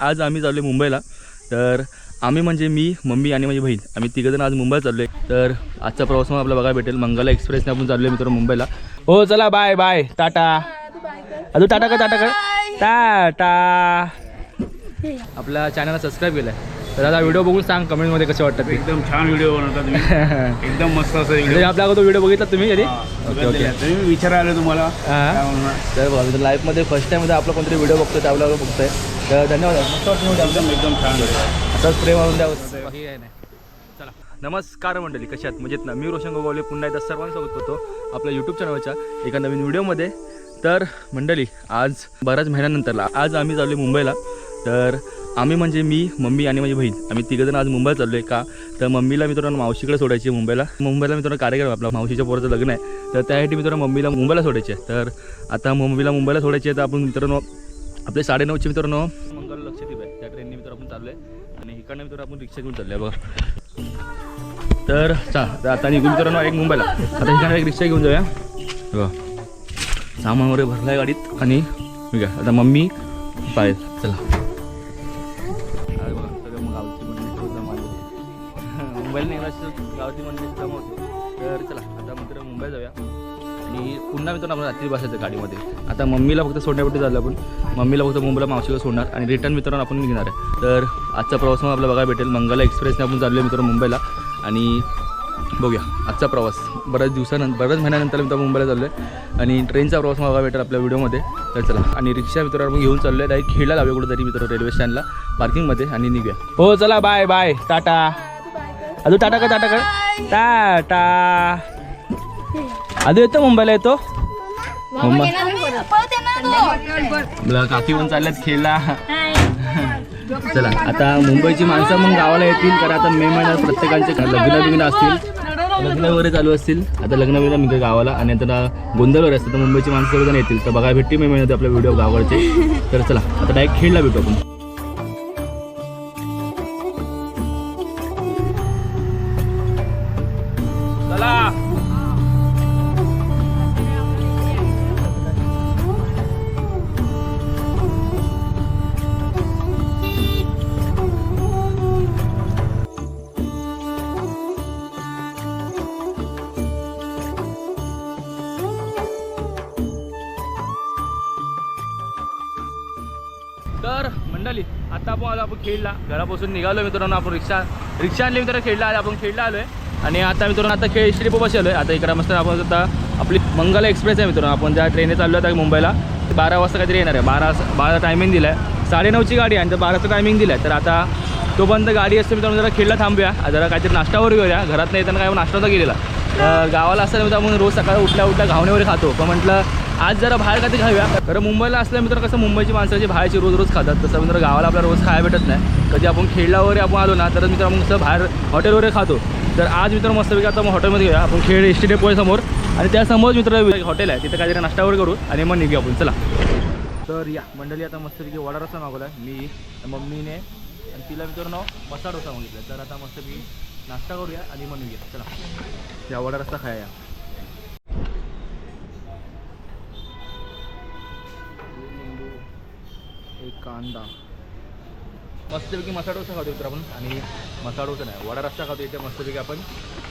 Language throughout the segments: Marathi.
आज आम्ही चाललो आहे मुंबईला। तर आम्ही म्हणजे मी, मम्मी आणि माझी बहीण, आम्ही तिघजण आज मुंबईला चाललो आहे। तर आजचा प्रवास मग आपल्याला बघायला भेटेल। मंगला एक्सप्रेसने आपण चाललो आहे मित्र मुंबईला। हो चला बाय बाय टाटा। अजून टाटा कर टाटा कर टाटा। आपल्या चॅनलला सबस्क्राईब केलं आहे तर आता व्हिडिओ बघून सांग कमेंटमध्ये कसे वाटतात। एकदम छान व्हिडिओ बनवता तुम्ही एकदम मस्त असं व्हिडिओ। आपला तो व्हिडिओ बघितला तुम्ही कधी? ओके ओके तुम्ही विचारायला तुम्हाला तर बघा लाईफमध्ये फर्स्ट टाईममध्ये आपला कोणतरी व्हिडिओ बघतोय त्याला बघतोय तर धन्यवाद। मस्त एकदम एकदम छान असंच प्रेम आणून द्यावं बाकी काय नाही। चला नमस्कार मंडळी, कशा आहात? मजेत ना? मी रोशन गोगावले पुन्हा एकदा सर्वांचं स्वागत करतो आपल्या यूट्यूब चॅनलच्या एका नवीन व्हिडिओमध्ये। तर मंडळी आज बऱ्याच महिन्यानंतर आज आम्ही चाललो मुंबईला। तर आम्ही म्हणजे मी, मम्मी आणि माझी बहीण, आम्ही तिघजण आज मुंबईला चाललो आहे। का तर मम्मीला मित्रांनो मावशीकडे सोडायची आहे मुंबईला मित्रांनो कार्यक्रम आपला मावशीच्या पोराचं लग्न आहे। तर त्यासाठी मित्रांनो मम्मीला मुंबईला सोडायची आहे। तर आता मम्मीला मुंबईला सोडायची आहे तर आपण मित्रांनो आपले 9:30चे मित्रांनो मंगल लक्षद्वीप आहे त्या ट्रेनने मित्र आपण चाललो आहे आणि इकडनं मित्रांनो आपण रिक्षा घेऊन चाललो आहे बघा। तर आता निघून मित्रांनो एक मुंबईला। आता इकडनं एक रिक्षा घेऊन जाऊया बघा। सामान वगैरे भरलं आहे गाडीत आणि ठीक आहे आता मम्मी पाय चला मुंबईला निघायचं गावाची मंदिर जमवतो। तर चला आता मित्र मुंबईला जाऊया आणि पुन्हा मित्रांनो आपण रात्री बसायचं गाडीमध्ये। आता मम्मीला फक्त सोडण्यासाठी झालं आपण, मम्मीला फक्त मुंबईला मावशीला सोडणार आणि रिटर्न मित्रांनो आपण निघणार आहे। तर आजचा प्रवास मग आपल्याला बघायला भेटेल। मंगला एक्सप्रेसने आपण चाललो आहे मित्रांनो मुंबईला आणि बघूया आजचा प्रवास। बऱ्याच महिन्यानंतर मित्रांनो मुंबईला चाललो आहे आणि ट्रेनचा प्रवास मग बघायला भेटेल आपल्या व्हिडिओमध्ये। तर चला आणि रिक्षा मित्रांनो आपण घेऊन चाललो आहे डायरेक्ट खेळला लावूया कुठेतरी मित्रांनो रेल्वे स्टँडला पार्किंगमध्ये आणि निघूया। हो चला बाय बाय टाटा। अजून टाटा कर टाटा कर टाटा। अजून येतो मुंबईला येतो मुंबई काकी पण चालल्यात खेळला। चला आता मुंबईची माणसं मग गावाला येतील कारण आता मे महिन्यात प्रत्येकांचे लग्न असतील, लग्न वगैरे चालू असतील। आता लग्न वगैरे गावाला आणि आता गोंधळ वगैरे असतं तर मुंबईची माणसं सगळेजण येतील। तर बघायला भेटतील मे महिन्यात आपला व्हिडिओ गावाकडचे। तर चला आता डायरेक्ट खेळला भेटू आपण। तर मंडळी आता आपण खेळला घरापासून निघालो मित्रांनो। आपण रिक्षा आणली मित्रांनो खेळला आपण खेळला आलो आहे आणि आता मित्रांनो आता खेळ श्रीपो बस आलो आहे। आता इकडे मस्त आपण आता आपली मंगला एक्सप्रेस आहे मित्रांनो। आपण ज्या ट्रेनने चाललो आहे मुंबईला 12 वाजता काहीतरी येणार आहे। 12 टायमिंग दिला आहे, 9:30ची गाडी आणि 12चं टायमिंग दिलं आहे। तर आता तोपर्यंत गाडी असते मित्रांनो जरा खेळला थांबूया, जरा काहीतरी नाश्तावर घेऊया। घरात नाही येताना काय नाश्ता होता गेलेला। तर गावाला असताना मित्र आपण रोज सकाळी उठल्या घावणे वगैरे खातो पण म्हटलं आज जरा बाहेर काहीतरी खाऊया। तर मुंबईला असल्या मित्र कसं मुंबईची माणसाची बाहेरची रोज खातात तसं मित्र गावाला आपल्याला रोज खायला भेटत नाही। कधी आपण खेळला वगैरे आपण आलो ना तर मित्र आपण कसं बाहेर हॉटेल वगैरे खातो। तर आज मित्र मस्तपैकी आता मग हॉटेलमध्ये घेऊया आपण खेळ एस टी डेपो समोर आणि त्यासमोर मित्र हॉटेल आहे तिथं काहीतरी नाश्ता वगैरे करू आणि मग निघूया आपण। चला तर या मंडळी आता मस्तपैकी वडा रस्सा मागवला मी मम्मीने आणि तिला मित्रांनो मसाला डोसा मागितला। तर आता मस्तपैकी नाश्ता करूया आणि मग निघूया। चला त्या वडा रस्सा खाया। एक कांदा मस्तपैकी मसाला डोसा खातो मित्र आपण आणि मसाला डोसा नाही वडा रस्सा खातो इथे मस्तपैकी आपण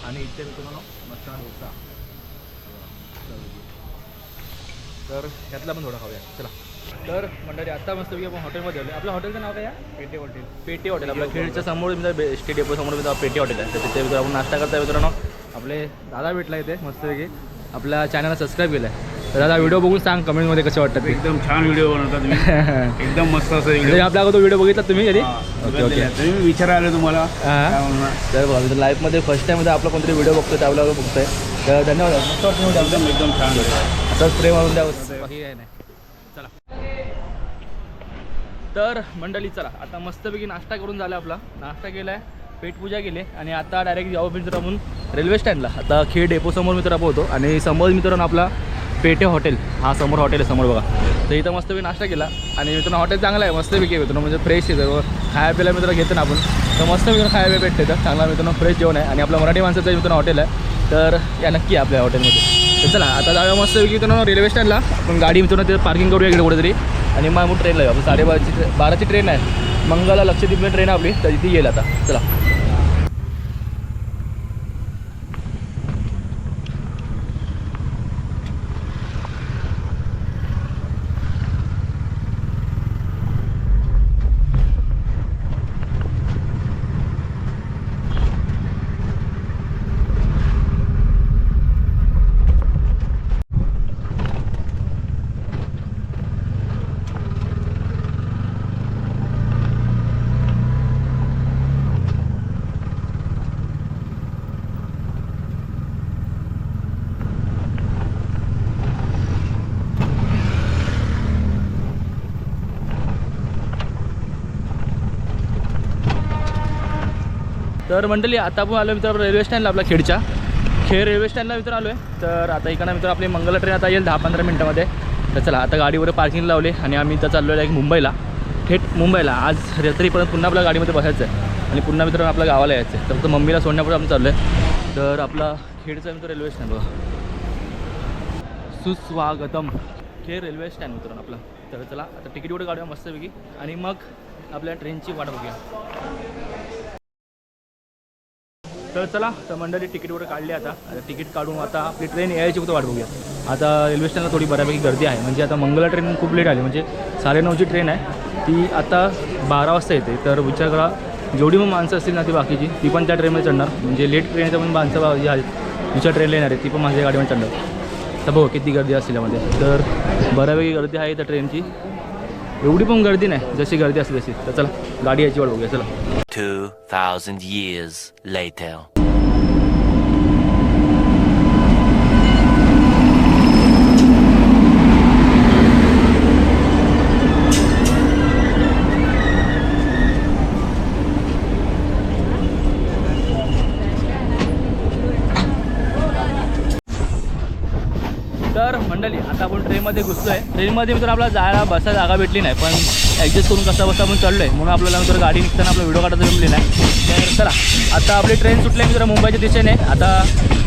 आणि इथे मित्रांनो मसाला डोसा। तर ह्यातला पण थोडा खाऊया। चला तर मंडळी आता मस्तपैकी आपण हॉटेलमध्ये आलो। आपल्या हॉटेलचं नाव काय आहे? पेटी हॉटेल। आपल्या खेळच्या समोर एस टी डेपो समोर पेटी हॉटेल आहे। तर तिथे आपण नाश्ता करता मित्रांनो आपले दादा भेटला इथे मस्तपैकी आपल्या चॅनलला सबस्क्राईब केलं आहे। तर आता व्हिडिओ बघून सांग कमेंटमध्ये कसे वाटतात। एकदम छान व्हिडिओ बनवता तुम्ही एकदम मस्त असं व्हिडिओ। आपला तो व्हिडिओ बघितला तुम्ही कधी? ओके ओके तुम्ही विचारायला तुम्हाला तर बघा लाईफमध्ये फर्स्ट टाईममध्ये आपला कोणतरी व्हिडिओ बघतोय त्याला बघतोय तर धन्यवाद। एकदम एकदम छान असंच प्रेम आणून द्यावं बाकी काय नाही। चला तर मंडळी चला आता मस्तपैकी नाश्ता करून झाला आपला नाश्ता केला आहे, पेटपूजा केली आणि आता डायरेक्ट जाऊ मित्र आपण रेल्वे स्टँडला। आता खेळ डेपो समोर मित्र आपण होतो आणि समोर मित्रांनो आपला पेटे हॉटेल हा समोर हॉटेल आहे समोर बघा। तर इथं मस्तपैकी नाश्ता केला आणि मित्रांनो हॉटेल चांगला आहे मस्तपैकी मित्रांनो म्हणजे फ्रेश आहे सर्व खाया प्यायला मित्र घेतो ना आपण। तर मस्त मित्रांनो खाया भेटते तर चांगला मित्रांनो फ्रेश जेवण आहे आणि आपला मराठी माणसाचं मित्रांनो हॉटेल आहे। तर या नक्की आपल्या हॉटेलमध्ये। तर चला आता जाऊया मस्तपैकी मित्रांनो रेल्वे स्टँडला। आपण गाडी मित्रांनो तिथे पार्किंग करूया इकडे कुठेतरी आणि मग ट्रेनला जाऊ। आपण 12:30ची ट्रेन आहे मंगला लक्षद्वीपला ट्रेन आपली तर ती येईल आता. चला तर मंडळी आता आपण आलो मित्र रेल्वे स्टँडला आपला खेड रेल्वे स्टँडला मित्र आलो आहे. तर आता इकडं मित्र आपली मंगला ट्रेन आता येईल 10-15 मिनटामध्ये. तर चला आता गाडीवर पार्किंग लावले आणि आम्ही इथं चाललो आहे मुंबईला, थेट मुंबईला. आज रात्रीपर्यंत पुन्हा आपल्या गाडीमध्ये बसायचं आहे आणि पुन्हा मित्रांनो आपल्या गावाला यायचं आहे. तर फक्त मम्मीला सोडण्यापुढे आपण चाललो आहे. तर आपला खेडचा मित्र रेल्वे स्टँड बघा, सुस्वागतम खेड रेल्वे स्टँड मित्रांनो आपला. तर चला आता तिकीट वगैरे काढूया मस्तपैकी आणि मग आपल्या ट्रेनची वाट बघूया. तर चला तर मंडळी तिकीट वगैरे काढली. आता तिकीट काढून आता आपली ट्रेन यायची फक्त वाट बघूया. आता रेल्वे स्टँडला थोडी बऱ्यापैकी गर्दी आहे, म्हणजे आता मंगला ट्रेन खूप लेट आली, म्हणजे 9:30ची ट्रेन आहे, ती आता 12 वाजता येते. तर विचार करा जेवढी मग माणसं असतील ना ती बाकीची ती पण त्या ट्रेनमध्ये चढणार, म्हणजे लेट ट्रेनचं पण माणसं जी आहेत दुसऱ्या ट्रेनला येणार आहे ती पण माझ्या गाडीमध्ये चढणार. तर बघू किती गर्दी असतील यामध्ये. तर बऱ्यापैकी गर्दी आहे त्या ट्रेनची, एवढी पण गर्दी नाही जशी गर्दी असते तशी. तर चला गाडी यायची वाट बघूया. चला 2000 years later. तर मंडळी आता आपण ट्रेनमध्ये घुसलो आहे. ट्रेनमध्ये मित्र आपल्याला जायला बसायला जागा भेटली नाही, पण ॲडजस्ट करून कसा बसा आपण चढलो आहे, म्हणून आपल्याला मित्र गाडी निघताना आपला व्हिडिओ काढायला जमली नाही. तर चला आता आपली ट्रेन सुटली मित्र मुंबईच्या दिशेने. आता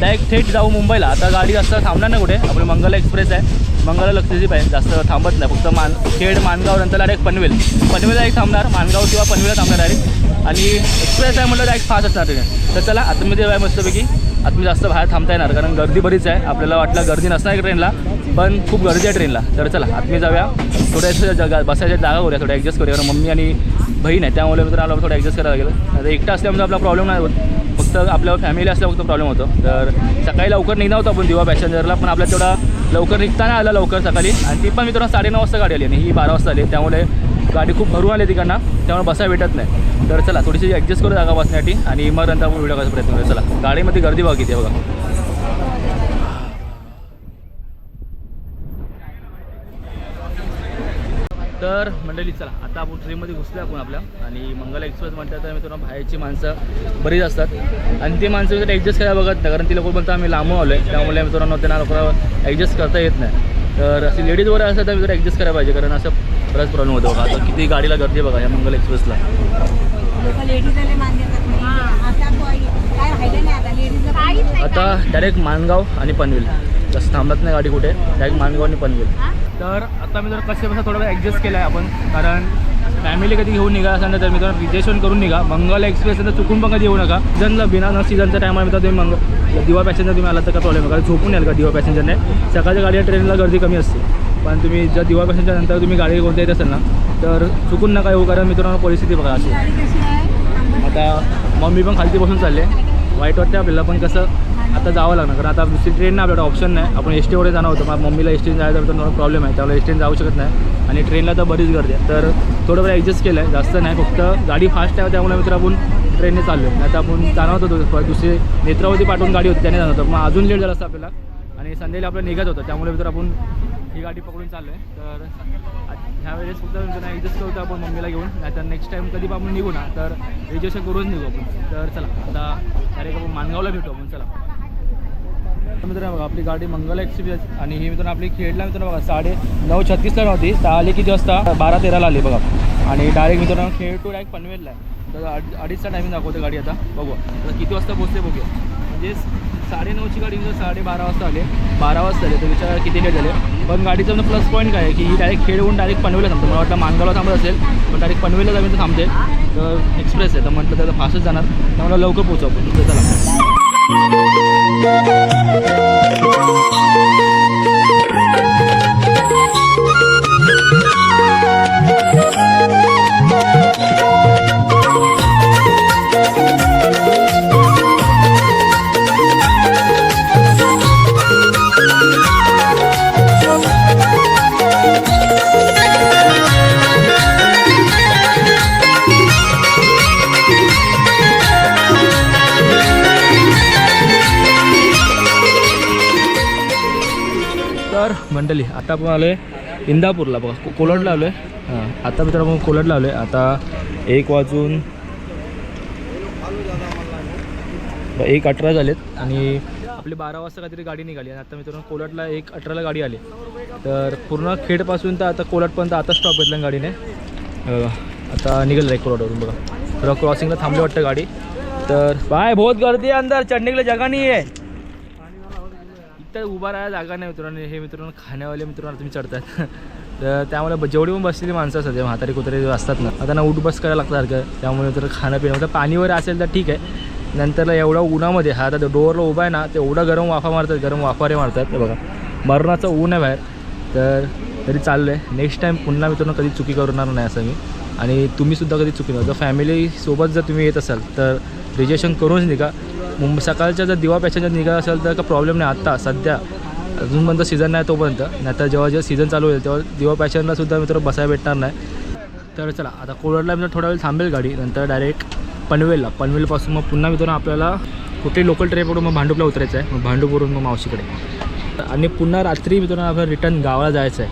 डायरेक्ट थेट जाऊ मुंबईला. आता गाडी जास्त थांबणार नाही कुठे, आपली मंगला एक्सप्रेस आहे, मंगला लक्षद्वीप आहे, जास्त थांबत नाही. फक्त खेड मानगाव नंतर डायरेक्ट पनवेलला एक थांबणार, मानगाव किंवा पनवेलला थांबणार डायरेक्ट. आणि एक्सप्रेस आहे म्हटलं डायरेक्ट फास्ट असणार ट्रेन. तर चला आतमध्ये आहे मस्तपैकी. आतमध्ये जास्त बाहेर थांबता येणार कारण गर्दी बरीच आहे. आपल्याला वाटलं गर्दी नसणार ट्रेनला, पण खूप गर्दी आहे ट्रेनला. तर चला आतमध्ये जाऊया, थोड्या बसायच्या जागा करूया, थोडं ॲडजस्ट करूया. कारण मम्मी आणि बहीण आहे त्यामुळे मित्र आपल्याला थोडं ॲडजस्ट करायला लागेल. आता एकटा असल्यामुळे आपला प्रॉब्लेम नाही होत, फक्त आपल्या फॅमिली असल्यावर फक्त प्रॉब्लेम होतो. तर सकाळी लवकर निघणार होतो आपण दिवा पॅसेंजरला, पण आपल्या तेवढा लवकर निघताना आला लवकर सकाळी. आणि ती पण मित्रांनो 9:30 वाजता गाडी आली आणि ही 12 वाजता आली, त्यामुळे गाडी खूप भरून आली तिकडनं, त्यामुळे बसायला भेटत नाही. तर चला थोडीशी ॲडजस्ट करू जागा बसण्यासाठी आणि मग नंतर आपण व्हिडिओ करायचा प्रयत्न करूया. चला गाडीमध्ये गर्दी बघा किती आहे बघा. तर मंडळी चला आता आपण ट्रेनमध्ये घुसलो आपण आपल्या. आणि मंगला एक्सप्रेस म्हणतात तर मित्रांनो बाहेरची माणसं बरीच असतात आणि ते माणसं वगैरे ॲडजस्ट करायला बघत नाही, कारण ती लोक बोलतात आम्ही लांबून आलो आहे, त्यामुळे मित्रांनो त्यांना लोकांना ॲडजस्ट करता येत नाही. तर अशी लेडीज वगैरे असतात तर मित्र ॲडजस्ट करायला पाहिजे, कारण असं बराच प्रॉब्लेम होतो बघा. आता किती गाडीला गर्दी बघा या मंगला एक्सप्रेसला. आता डायरेक्ट मानगाव आणि पनवेल, जसं थांबत नाही गाडी कुठे, डायरेक्ट मानगाव आणि पनवेल. तर आता मी जर कसे बसा थोडं ॲडजस्ट केलं आहे आपण, कारण फॅमिली कधी घेऊन निघा असेल तर मित्रांनो रिजर्वेशन करून निघा. मंगला एक्सप्रेस तर चुकून पण कधी येऊ नका. सीझनला बिना न सीझनच्या टायमाला मित्र तुम्ही दिवा पॅसेंजर तुम्ही आला तर काय प्रॉब्लेम आहे, कारण झोपून याल का दिवा पॅसेंजरने. सकाळच्या गाडीला ट्रेनला गर्दी कमी असते, पण तुम्ही जर दिवा पॅसेंजर नंतर तुम्ही गाडी कोणत्या येत असेल ना तर चुकून नका येऊ, कारण मित्रांनो परिस्थिती बघा अशी. आता मम्मी पण खालती बसून चालले, वाईट वाटते आपल्याला, पण कसं आता जावं लागणार, कारण आता दुसरी ट्रेन नाही आपल्याकडे ऑप्शन नाही. आपण एस टीवरती जाणार होतं, मग मम्मीला एस टीने जायचं तर प्रॉब्लेम आहे, त्यामुळे एस टीने जाऊ शकत नाही आणि ट्रेनला तर बरीच गर्दी आहे. तर थोडं बरं ॲडजस्ट केलं आहे, जास्त नाही, फक्त गाडी फास्ट आहे त्यामुळे मित्र आपण ट्रेनने चाललो आहे. आता आपण जाणार होतो दुसरी नेत्रावती पाठवून गाडी होती त्याने जाणार होतं, मग अजून लेट झालं असतं आपल्याला आणि संडेला आपल्याला निघत होतं, त्यामुळे मित्र आपण ही गाडी पकडून चाललो आहे. तर ह्यावेळेस फक्त मित्रांनो ॲडजस्ट करतो आपण मम्मीला घेऊन, नाहीतर नेक्स्ट टाईम कधी आपण निघू ना तर रिजर्वेशन करून निघू आपण. तर चला आता डायरेक्ट आपण मानगावला भेटू आपण. चला मित्रांनो बघा आपली गाडी मंगला एक्सप्रेस आणि ही मित्रांनो आपली खेडला मित्रांनो बघा 9:36ला नव्हती, तर आली किती वाजता 12:13ला आली बघा. आणि डायरेक्ट मित्रांनो खेड टू डायरेक्ट पनवेलला आहे. तर 2:30चा टायमिंग दाखवते गाडी. आता बघू आता किती वाजता पोहोचते बघूया, म्हणजे 9:30ची गाडी 12:30 वाजता आले, 12 वाजता आले, तर विचार किती लेट झाले. पण गाडीचं प्लस पॉईंट काय आहे की ही डायरेक्ट खेळवून डायरेक्ट पनवेलला थांबतो. मला वाटलं मानगावला थांबत असेल, पण डायरेक्ट पनवेलला जाऊन तर थांबते. तर एक्सप्रेस आहे, तर म्हटलं त्याचा फास्टच जाणार, त्यामुळे लवकर पोहोचू आपण. तर चला. तर मंडळी आता आपण आलो आहे इंदापूरला. बघा कोलडला आलो आहे. हां, आता मित्र आपण कोलडला आलो आहे. आता 1:18 झालेत आणि आपली 12 वाजता काहीतरी गाडी निघाली आणि आता मित्रांनो कोलडला 1:18ला गाडी आली. तर पूर्ण खेडपासून तर आता कोलडपर्यंत आता स्टॉप घेतला गाडीने. आता निघालं आहे कोलडवरून. बघा तर क्रॉसिंगला थांबली वाटतं गाडी. तर बाय बहुत गर्दी आहे अंदर, चढने के लिए जगह नहीं है. इथं उभा राहायला जागा नाही मित्रांनो. हे मित्रांनो खाण्यावाले मित्रांनो तुम्ही चढतात. तर त्यामुळे जेवढी पण बसलेली माणसं असतात, म्हातारी कुत्रे असतात ना, आता त्यांना उठ बस करायला लागतं सारखं. त्यामुळे तर खाणं पिणं तर पाणीवर असेल तर ठीक आहे. नंतरला एवढा उन्हामध्ये हा आता डोअरला उभा आहे ना, ते एवढा गरम वाफा मारतात, गरम वाफारे मारतात. ते बघा मरणाचं ऊन आहे बाहेर. तर तरी चाललं आहे. नेक्स्ट टाईम पुन्हा मित्रांनो कधी चुकी करणार नाही असं मी. आणि तुम्हीसुद्धा कधी चुकी नका. जर फॅमिलीसोबत जर तुम्ही येत असाल तर रिजर्वेशन करूनच निघा. सकाळच्या जर दिवा पॅसेंजर निघा असेल तर का प्रॉब्लेम नाही. आत्ता सध्या अजूनपर्यंत सीझन नाही तोपर्यंत, नाही तर जेव्हा सीझन चालू होईल तेव्हा दिवा पॅसेंजरलासुद्धा मित्र बसायला भेटणार नाही. तर चला आता कोलडला मित्र थोडा वेळ थांबेल गाडी. नंतर डायरेक्ट पनवेलपासून मग पुन्हा मित्रांनो आपल्याला कुठे लोकल ट्रेनवरून मग भांडूपला उतरायचं आहे. मग भांडूपवरून मग मावशीकडे आणि पुन्हा रात्री मित्रांनो आपल्याला रिटर्न गावाला जायचं आहे.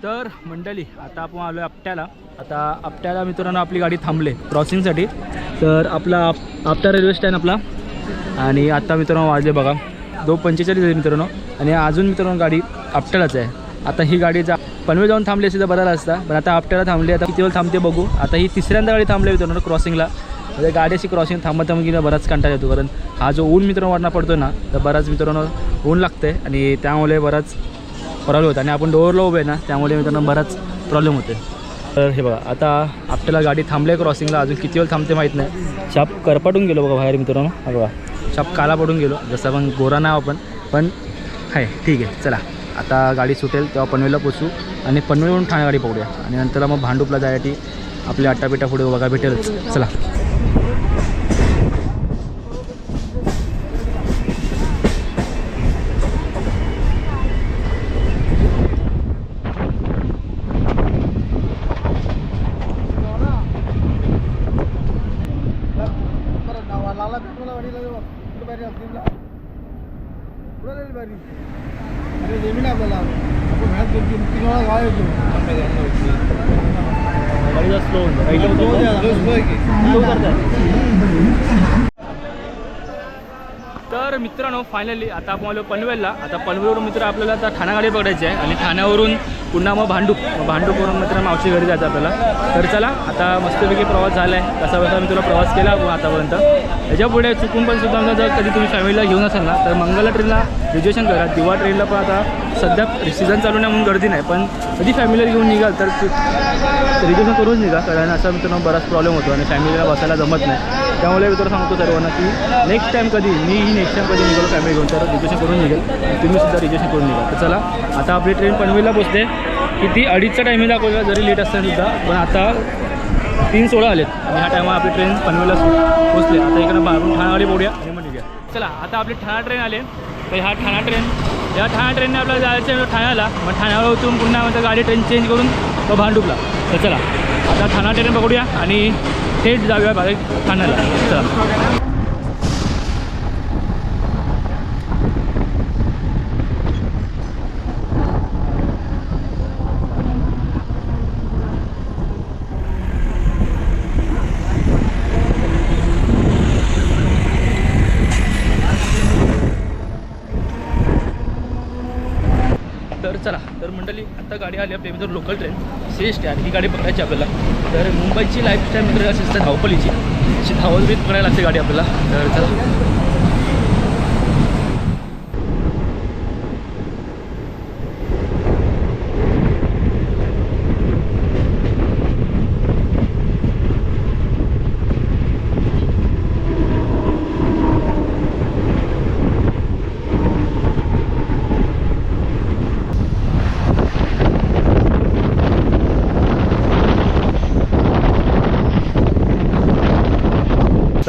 तर मंडळी आता आपण आलो आहे आपट्याला. आता आपट्याला मित्रांनो आपली गाडी थांबले क्रॉसिंगसाठी. तर आपला आपटा रेल्वे स्टँड आपला. आणि आता मित्रांनो वाजले बघा 2:45 झाले मित्रांनो. आणि अजून मित्रांनो गाडी आपट्यालाच आहे. आता ही गाडी पनवेल जाऊन थांबली असती तर बरा असता, पण आता आपट्याला थांबली. आता किती वेळ थांबते बघू. आता ही तिसऱ्यांदा गाडी थांबली मित्रांनो क्रॉसिंगला. म्हणजे गाडी अशी क्रॉसिंग थांबत गेलं बराच कंटाळा येतो. कारण हा जो ऊन मित्रांनो वाढणार पडतो ना, तर बराच मित्रांनो ऊन लागतं आहे आणि त्यामुळे बराच प्रॉब्लेम होतो. आणि आपण डोअरला उभे आहे ना, त्यामुळे मित्रांनो बराच प्रॉब्लेम होते. तर हे बघा आता आपल्याला गाडी थांबले क्रॉसिंगला. अजून किती वेळ थांबते माहीत नाही. शाप करपाटून गेलो बघा बाहेर मित्रांनो. हा बघा शाप काला पडून गेलो. जसं आपण गोरा नाही आपण, पण आहे ठीक आहे. चला आता गाडी सुटेल तेव्हा पनवेलला पोचू आणि पनवेलवरून ठाणे गाडी पकडूया. आणि नंतरला मग भांडूपला जायसाठी आपल्या अट्टापिटा पुढे बघा भेटेलच. चला तर मित्रांनो फायनली आता आपण आलो पनवेलला. आता पनवेलवरून मित्र आपल्याला आता ठाणा गाडी पकडायची आहे आणि ठाण्यावरून पुन्हा मग भांडूपवरून मित्र मावशी घरी जायचं आपल्याला. तर चला आता मस्तपैकी प्रवास झाला आहे. कसा बसा मी तुला प्रवास केला आतापर्यंत. याच्यापुढे चुकून पण सुद्धा जर कधी तुम्ही फॅमिलीला घेऊन असाल ना, तर मंगला ट्रेनला रिजर्वेशन करा. दिवा ट्रेनला पण आता सध्या सीझन चालू नाही म्हणून गर्दी नाही, पण कधी फॅमिलीला घेऊन निघाल तर रिजर्वेशन करूनच निघा. कारण असा मित्रांनो बराच प्रॉब्लेम होतो आणि फॅमिलीला बसायला जमत नाही. त्यामुळे मी तुला सांगतो सर्वांना की नेक्स्ट टाईम कधी नेक्स्ट टाईम कधी निघालो फॅमिली घेऊन तर रिजर्वेशन करून निघेल. तुम्हीसुद्धा रिजर्वेशन करून निघा. तर चला आता आपली ट्रेन पनवेलला पोचते. किती 2:30चा टायमिंग दाखवला जरी लेट असतानासुद्धा, पण आता 3:16 आलेत आणि ह्या टायमा आपली ट्रेन पनवेलला पोचले. आता इकडं बाहेरून ठाणावाडी बोडूया आणि मग निघूया. चला आता आपली ठाणा ट्रेन आले. तर या ठाणा ट्रेनने आपल्याला जायचं आहे ठाण्याला. मग ठाण्यावर उतरून पुन्हा म्हणजे गाडी ट्रेन चेंज करून तो भांडूपला. तर चला आता ठाणा ट्रेन बघूया आणि थेट जाऊया बाहेर ठाण्याला. चला तर चला तर मंडळी आता गाडी आली आपल्या मित्र लोकल ट्रेन श्रेष्ठ आहे. ही गाडी पकडायची आपल्याला. तर मुंबईची लाईफस्टाईल मित्र अशी असते धावपलीची अशी धावत पकडायला लागते गाडी आपल्याला. तर चला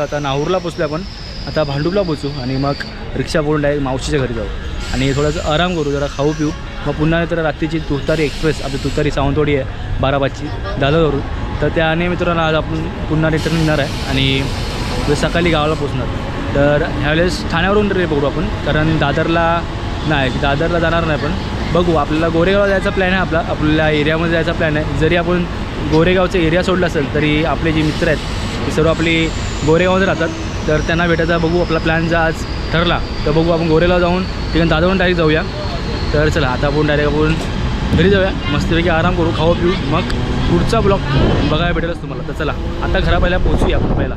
आता नाहूरला पोचलो आपण. आता भांडूपला पोचू आणि मग रिक्षा बोलून डायरेक्ट मावशीच्या घरी जाऊ आणि थोडंसं आराम करू, जरा खाऊ पिऊ. मग पुन्हा तर रात्रीची तुतारी एक्सप्रेस आपली तुतारी सावंतवाडी आहे 12:05ची दादरवरून. तर त्याने मित्रांनो आज आपण पुन्हा रिटर्न येणार आहे आणि सकाळी गावाला पोचणार. तर ह्यावेळेस ठाण्यावरून ट्रेन पकडू आपण, कारण दादरला जाणार नाही. पण बघू, आपल्याला गोरेगावला जायचा प्लॅन आहे. आपल्या एरियामध्ये जायचा प्लॅन आहे. जरी आपण गोरेगावचा एरिया सोडला असेल तरी आपले जे मित्र आहेत ते सर्व आपली गोरेगावमध्ये राहतात. तर त्यांना भेटायचा बघू. आपला प्लॅन जर आज ठरला तर बघू आपण गोरेगाव जाऊन तिकडे दादरवरून डायरेक्ट जाऊया. तर चला आता आपण डायरेक्ट आपण घरी जाऊया, मस्तपैकी आराम करू, खाऊ पिऊ. मग पुढचा ब्लॉग बघायला भेटेलच तुम्हाला. तर चला आता घरा पहिला पोचूया आपण पहिला.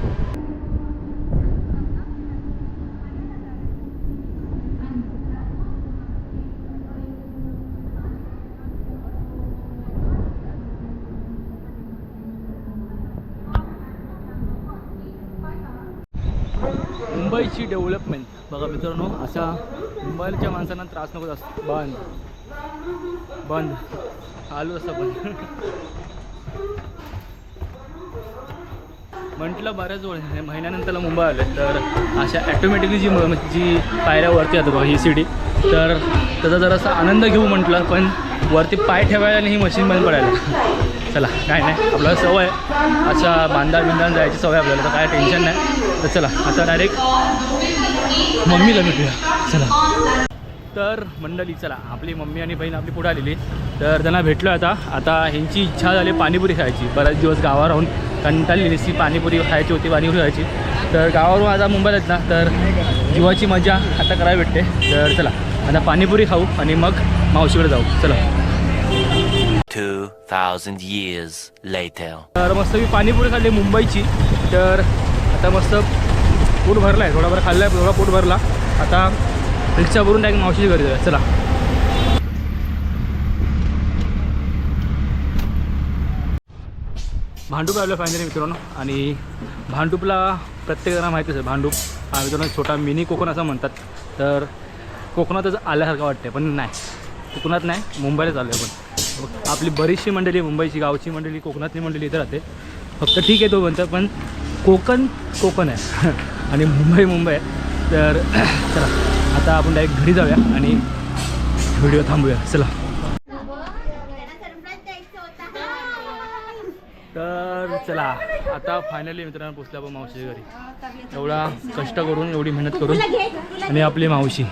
मुंबईची डेव्हलपमेंट बघा मित्रांनो, अशा मुंबईच्या माणसांना त्रास नको असतो. बंद आलो असं पण म्हटलं बऱ्याच महिन्यानंतर मुंबई आले. तर अशा ॲटोमॅटिकली जी पायऱ्यावरती येतं बघा ही सिटी, तर त्याचा जरासा आनंद घेऊ म्हटलं. पण वरती पाय ठेवायला आणि ही मशीन बंद पडायला. चला काय नाही, आपल्याला सवय अशा बिंदान जायची सवय आपल्याला, तर काय टेन्शन नाही. तर चला आता डायरेक्ट मम्मीला भेटूया. चला तर मंडळी चला, आपली मम्मी आणि बहीण आपली पुढे आलेली. तर त्यांना भेटलो आता ह्यांची इच्छा झाली पाणीपुरी खायची. बराच दिवस गावावर राहून कंटाळलेली ती पाणीपुरी खायची होती, पाणीपुरी खायची. तर गावावरून आता मुंबईला येत ना, तर जीवाची मजा आता करायला भेटते. तर चला आता पाणीपुरी खाऊ आणि मग मावशीकडे जाऊ. चला 2000 years later. तर मस्त मी पाणीपुरी खाल्ली मुंबईची. तर आता मस्त पोट भरला आहे, थोडाफार खाल्ला आहे, थोडा पोट भरला. आता रिक्षा भरून डायरेक्ट मावशीच्या घरी जाऊया. चला भांडूप आलो फायनली मित्रांनो. आणि भांडूपला प्रत्येक जणांना माहितीच आहे, भांडूप हा मित्रांनो छोटा मिनी कोकण असं म्हणतात. तर कोकणातच आल्यासारखं वाटते, पण नाही, कोकणात नाही, मुंबईलाच आलो आहे. पण आपली बरीचशी मंडळी, मुंबईची गावची मंडळी, कोकणातली मंडळी इथे राहते. फक्त ठीक आहे तो म्हणतं, पण कोकण आहे आणि मुंबई आहे. तर चला आता आपण डायरेक्ट घरी जाऊया आणि व्हिडिओ थांबूया. चला तर चला आता फायनली मित्रांनो पोचल्या आपण मावशीच्या घरी. एवढा कष्ट करून, एवढी मेहनत करून, आणि आपली मावशी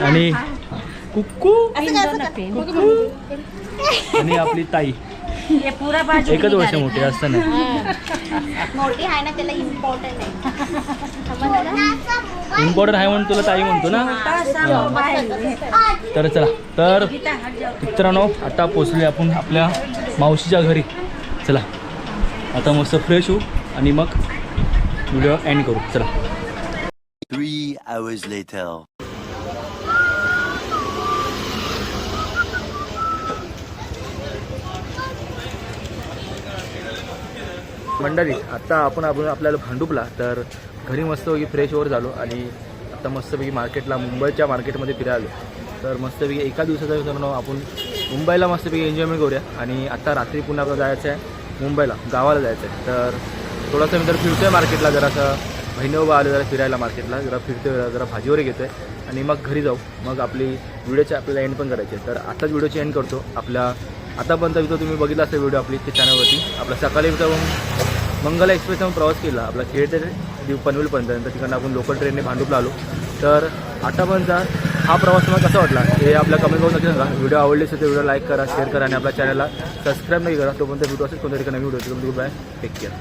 आणि कुक्कू आणि आपली ताई एकच वर्ष मोठी असताना मोठी आहे ना, त्याला इम्पॉर्टंट आहे म्हणून तुला ताई म्हणतो ना. तर चला तर मित्रांनो आता पोचले आपण आपल्या मावशीच्या घरी. चला आता मस्त फ्रेश होऊ आणि मग व्हिडिओ एंड करू. चला 3 hours later. मंडळी आता आपण आपल्याला भांडूपला, तर घरी मस्तपैकी फ्रेश ओवर झालो आणि आता मस्तपैकी मार्केटला, मुंबईच्या मार्केटमध्ये फिरायला आलो. तर मस्तपैकी एका दिवसाचा मित्रांनो आपण मुंबईला मस्तपैकी एन्जॉयमेंट करूया. आणि आता रात्री पुन्हा आपल्याला जायचं आहे मुंबईला, गावाला जायचं आहे. तर थोडासा मित्र फिरतो आहे मार्केटला, जरासं बहिणोबा आलो जरा फिरायला मार्केटला, जरा फिरतोय, जरा भाजी वगैरे घेतो आहे आणि मग घरी जाऊ. मग आपली व्हिडिओची आपल्याला एंड पण करायची आहे. तर आताच व्हिडिओची एंड करतो. आपल्या आतापर्यंत इथं तुम्ही बघितला असेल व्हिडिओ आपली ते चॅनलवरती. आपला सकाळी जाऊन मंगला एक्सप्रेसनं प्रवास केला, आपला खेळ ते पनवेलपर्यंत. नंतर तिकडनं आपण लोकल ट्रेनने भांडूपला आलो. तर आतापर्यंत हा प्रवास तुम्हाला कसा वाटला हे आपल्या कमेंट करून नक्की सांगा. व्हिडिओ आवडले असेल तर व्हिडिओ लाईक करा, शेअर करा आणि आपल्या चॅनलला सबस्क्राईब नाही करा. तोपर्यंत व्हिडिओ असेल कोणत्या ठिकाणी नवीन व्हिडिओ. Bye, take care.